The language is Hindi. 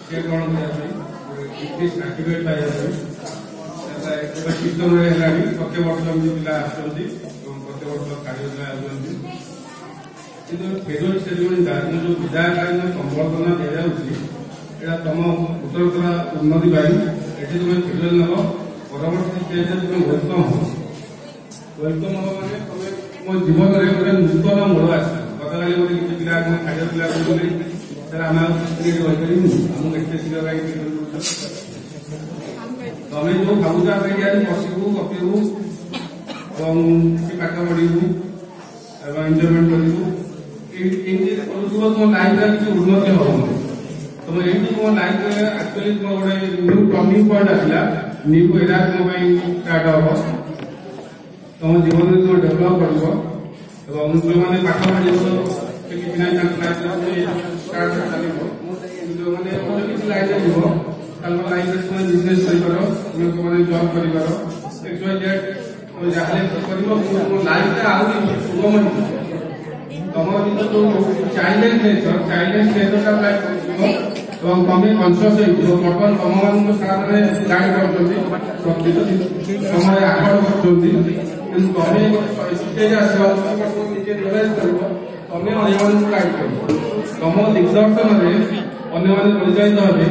से ग्रहण करने सर्टिफिकेट पाइबा कीर्तन है प्रत्येक वर्ष पिला आसती प्रत्येक वर्ष कार्यशाला कि फेडरल सेरेमनी जो विदायकालीन संबर्धना दि जाऊँगा तुम उत्तरोत्तर उन्नति पाई ये तुम फेडरल नब परवर्ती स्टेज तुम वेलकम हो वेलकम हम मैंने तुम मो जीवन में गोटे नूतन मोड़ आस गत काली गोटे किसी पिला खाद्य पिला सर आम रहीपर आमको एत शीघ्र तमें जो भावुच बसबू गपू पाठ पढ़ू एंजयमेंट करूँ तुम लाइफ किसी उन्नति हम तुम ये तुम लाइफ एक्चुअली तुम गोटे न्यू टर्निंग पॉइंट आसला न्यू एरा तुम स्टार्ट हम तुम जीवन में तुम डेभलप कर जो मैंने पाठ पढ़ जो मैंने किसी लाइन जीव लाइन बिजनेस कर जॉब कर लाइफ सुगम तुम जो चाइल्डलेस नेचर तुम्हें कनसीयस बर्तमान तुम मान सारे गाइड कर समय आकड़ कर तुम्हें स्टेज आसजे रियलाइज कर तुम्हें अन्य गाइड कर तुम दिग्दर्शन में अन्य परिचालित हे